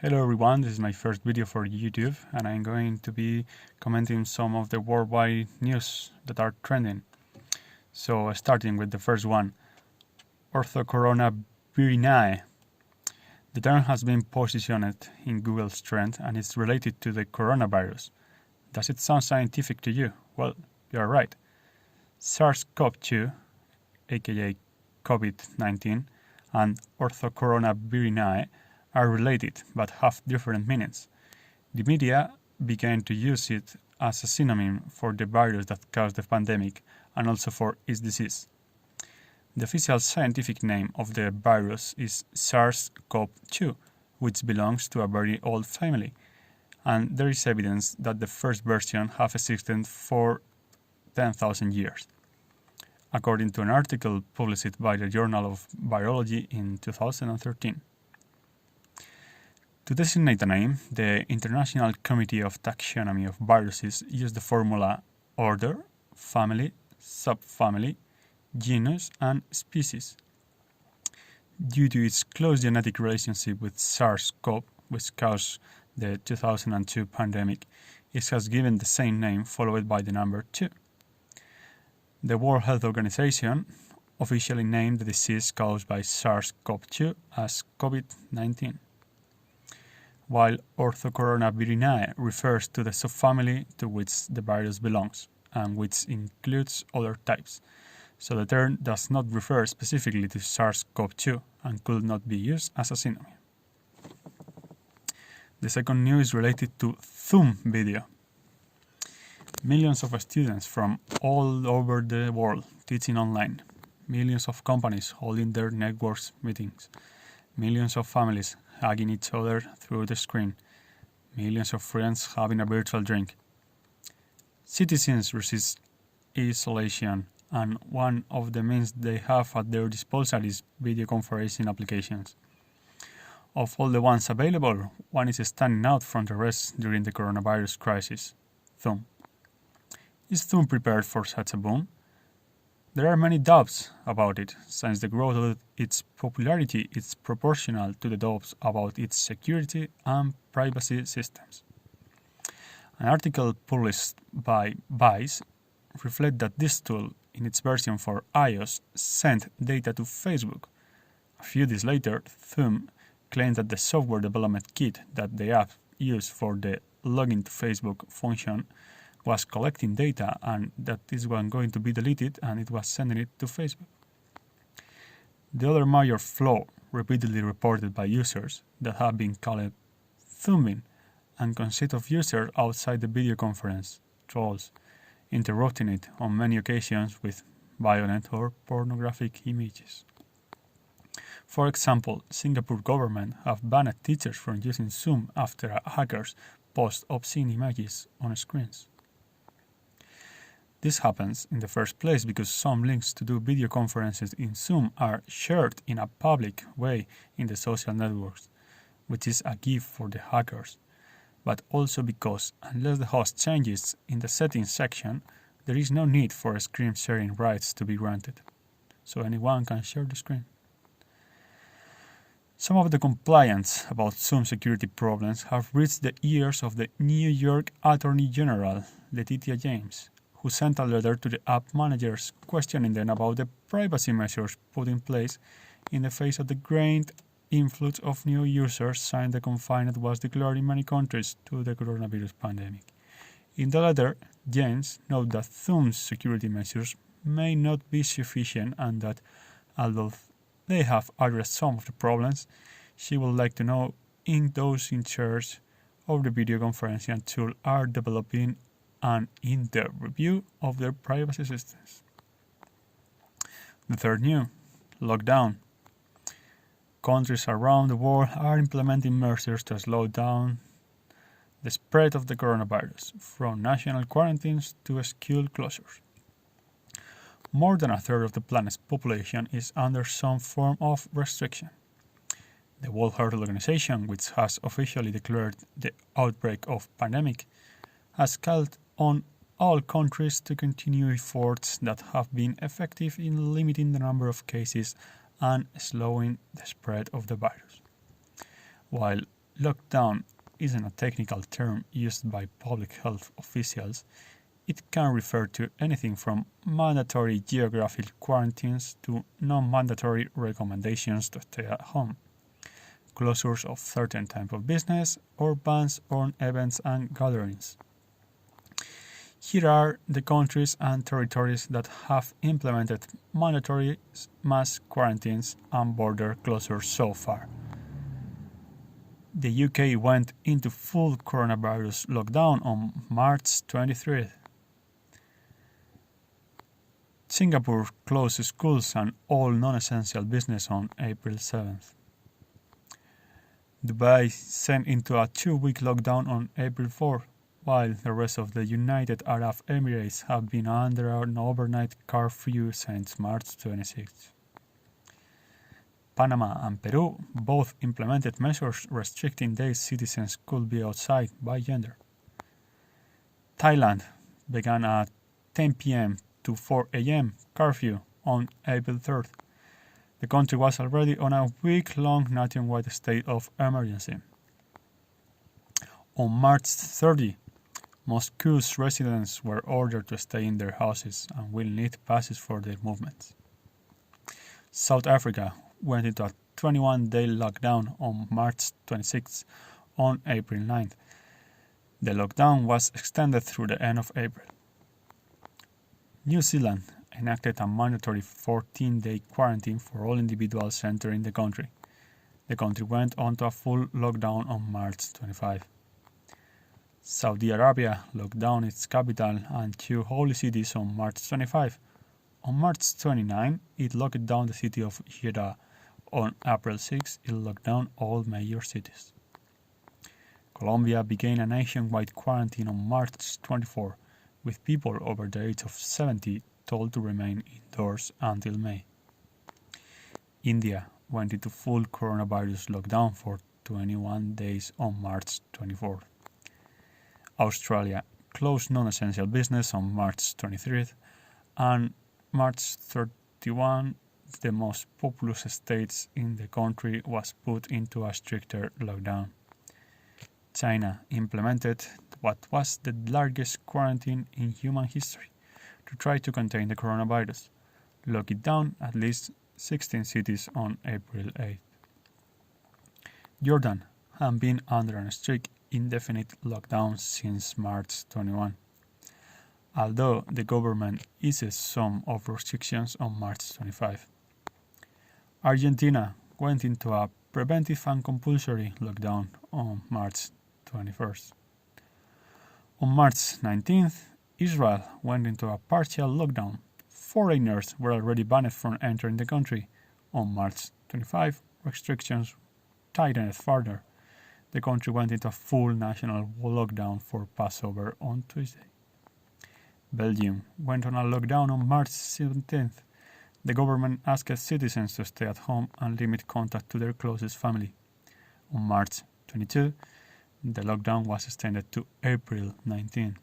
Hello everyone, this is my first video for YouTube and I'm going to be commenting some of the worldwide news that are trending. So starting with the first one, Orthocoronavirinae. The term has been positioned in Google's trend and it's related to the coronavirus. Does it sound scientific to you? Well, you're right. SARS-CoV-2, aka COVID-19, and Orthocoronavirinae are related but have different meanings. The media began to use it as a synonym for the virus that caused the pandemic and also for its disease. The official scientific name of the virus is SARS-CoV-2, which belongs to a very old family, and there is evidence that the first version have existed for 10,000 years, according to an article published by the Journal of Virology in 2013. To designate a name, the International Committee of Taxonomy of Viruses used the formula order, family, subfamily, genus, and species. Due to its close genetic relationship with SARS-CoV, which caused the 2002 pandemic, it has given the same name followed by the number 2. The World Health Organization officially named the disease caused by SARS-CoV-2 as COVID-19, while Orthocoronavirinae refers to the subfamily to which the virus belongs, and which includes other types. So the term does not refer specifically to SARS-CoV-2 and could not be used as a synonym. The second news is related to Zoom video. Millions of students from all over the world teaching online, millions of companies holding their networks meetings, millions of families hugging each other through the screen, millions of friends having a virtual drink. Citizens resist isolation, and one of the means they have at their disposal is video conferencing applications. Of all the ones available, one is standing out from the rest during the coronavirus crisis: Zoom. Is Zoom prepared for such a boom? There are many doubts about it, since the growth of its popularity is proportional to the doubts about its security and privacy systems. An article published by Vice reflects that this tool, in its version for iOS, sent data to Facebook. A few days later, Zoom claimed that the software development kit that the app used for the login to Facebook function was collecting data and that this was going to be deleted and it was sending it to Facebook. The other major flaw repeatedly reported by users that have been called zooming and consists of users outside the video conference, trolls, interrupting it on many occasions with violent or pornographic images. For example, Singapore government have banned teachers from using Zoom after hackers post obscene images on screens. This happens in the first place because some links to do video conferences in Zoom are shared in a public way in the social networks, which is a gift for the hackers, but also because unless the host changes in the settings section, there is no need for screen sharing rights to be granted, so anyone can share the screen. Some of the complaints about Zoom security problems have reached the ears of the New York Attorney General, Letitia James, who sent a letter to the app managers questioning them about the privacy measures put in place in the face of the great influx of new users since the confinement was declared in many countries to the coronavirus pandemic. In the letter, James noted that Zoom's security measures may not be sufficient and that, although they have addressed some of the problems, she would like to know if those in charge of the video conferencing tool are developing an in-depth review of their privacy systems. The third news, lockdown. Countries around the world are implementing measures to slow down the spread of the coronavirus, from national quarantines to school closures. More than a third of the planet's population is under some form of restriction. The World Health Organization, which has officially declared the outbreak of pandemic, has called on all countries to continue efforts that have been effective in limiting the number of cases and slowing the spread of the virus. While lockdown isn't a technical term used by public health officials, it can refer to anything from mandatory geographic quarantines to non-mandatory recommendations to stay at home, closures of certain type of business, or bans on events and gatherings. Here are the countries and territories that have implemented mandatory mass quarantines and border closures so far. The UK went into full coronavirus lockdown on March 23rd. Singapore closed schools and all non-essential business on April 7th. Dubai sent into a 2-week lockdown on April 4th, while the rest of the United Arab Emirates have been under an overnight curfew since March 26th. Panama and Peru both implemented measures restricting days citizens could be outside by gender. Thailand began a 10 p.m. to 4 a.m. curfew on April 3rd. The country was already on a week-long nationwide state of emergency. On March 30, Moscow's residents were ordered to stay in their houses and will need passes for their movements. South Africa went into a 21-day lockdown on March 26th. On April 9th, the lockdown was extended through the end of April. New Zealand enacted a mandatory 14-day quarantine for all individuals entering the country. The country went onto a full lockdown on March 25. Saudi Arabia locked down its capital and 2 holy cities on March 25. On March 29, it locked down the city of Jeddah. On April 6, it locked down all major cities. Colombia began a nationwide quarantine on March 24, with people over the age of 70 told to remain indoors until May. India went into full coronavirus lockdown for 21 days on March 24. Australia closed non-essential business on March 23rd, and March 31, the most populous states in the country was put into a stricter lockdown. China implemented what was the largest quarantine in human history to try to contain the coronavirus, locking down at least 16 cities on April 8. Jordan had been under a strict indefinite lockdown since March 21, although the government eased some of restrictions on March 25. Argentina went into a preventive and compulsory lockdown on March 21st. On March 19th, Israel went into a partial lockdown. Foreigners were already banned from entering the country. On March 25, restrictions tightened further. The country went into a full national lockdown for Passover on Tuesday. Belgium went on a lockdown on March 17th. The government asked citizens to stay at home and limit contact to their closest family. On March 22, the lockdown was extended to April 19.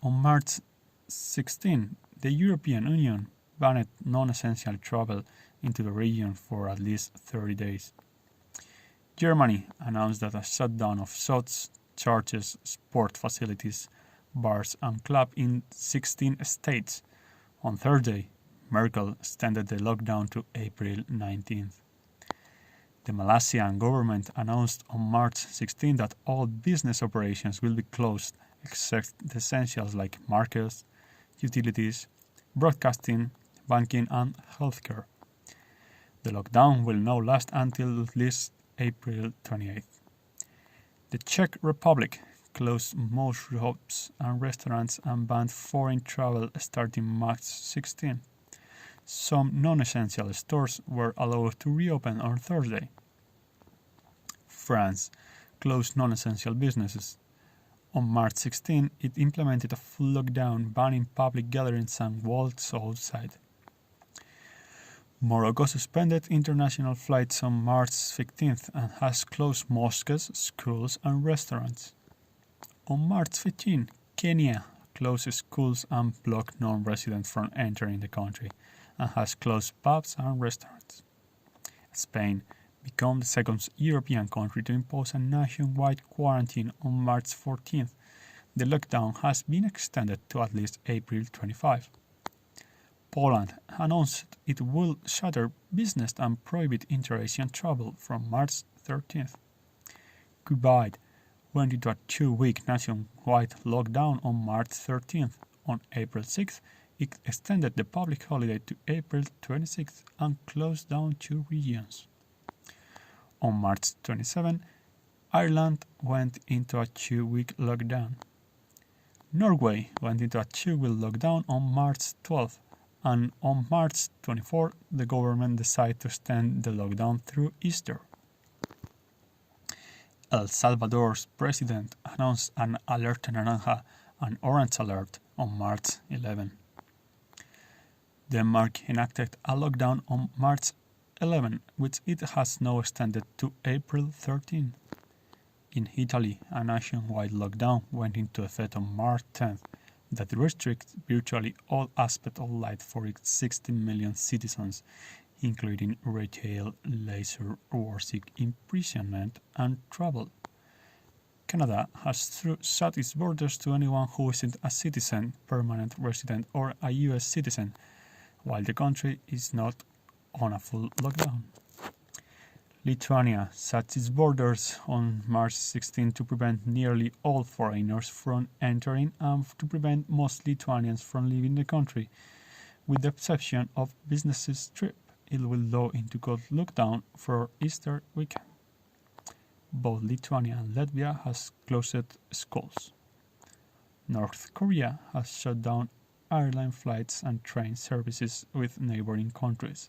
On March 16, the European Union banned non-essential travel into the region for at least 30 days. Germany announced that a shutdown of shops, churches, sport facilities, bars and clubs in 16 states. On Thursday, Merkel extended the lockdown to April 19th. The Malaysian government announced on March 16 that all business operations will be closed except the essentials like markets, utilities, broadcasting, banking and healthcare. The lockdown will now last until at least April 28th. The Czech Republic closed most shops and restaurants and banned foreign travel starting March 16. Some non-essential stores were allowed to reopen on Thursday. France closed non-essential businesses. On March 16, it implemented a full lockdown banning public gatherings and walks outside. Morocco suspended international flights on March 15th and has closed mosques, schools and restaurants. On March 15, Kenya closed schools and blocked non-residents from entering the country and has closed pubs and restaurants. Spain became the second European country to impose a nationwide quarantine on March 14th. The lockdown has been extended to at least April 25. Poland announced it will shutter business and prohibit inter-Asian travel from March 13th. Kuwait went into a 2-week nationwide lockdown on March 13th. On April 6th, it extended the public holiday to April 26th and closed down 2 regions. On March 27, Ireland went into a 2-week lockdown. Norway went into a 2-week lockdown on March 12, and on March 24, the government decided to extend the lockdown through Easter. El Salvador's president announced an alerta naranja and orange alert on March 11. Denmark enacted a lockdown on March 11, which it has now extended to April 13. In Italy, a nationwide lockdown went into effect on March 10th that restricts virtually all aspects of life for its 60 million citizens, including retail, leisure, work, imprisonment, and travel. Canada has shut its borders to anyone who isn't a citizen, permanent resident, or a U.S. citizen, while the country is not on a full lockdown. Lithuania shut its borders on March 16 to prevent nearly all foreigners from entering and to prevent most Lithuanians from leaving the country, with the exception of business trips. It will go into cold lockdown for Easter weekend. Both Lithuania and Latvia has closed schools. North Korea has shut down airline flights and train services with neighboring countries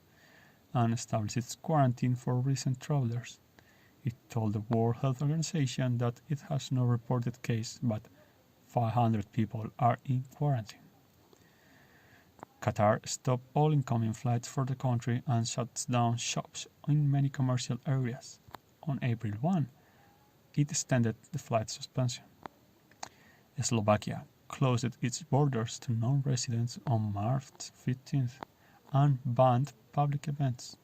and established its quarantine for recent travelers. It told the World Health Organization that it has no reported case, but 500 people are in quarantine. Qatar stopped all incoming flights for the country and shuts down shops in many commercial areas. On April 1, it extended the flight suspension. Slovakia closed its borders to non-residents on March 15th and banned public events.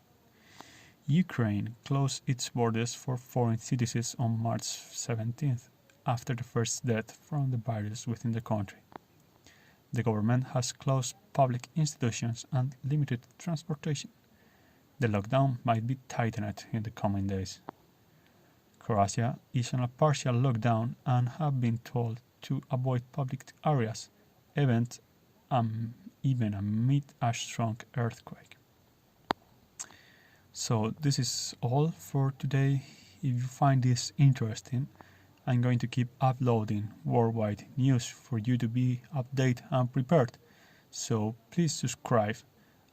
Ukraine closed its borders for foreign citizens on March 17th after the first death from the virus within the country. The government has closed public institutions and limited transportation. The lockdown might be tightened in the coming days. Croatia is on a partial lockdown and have been told to avoid public areas, events, and even amid a strong earthquake. So this is all for today. If you find this interesting, I'm going to keep uploading worldwide news for you to be updated and prepared. So please subscribe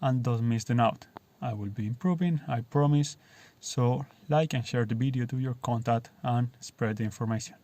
and don't miss the note. I will be improving, I promise. So like and share the video to your contact and spread the information.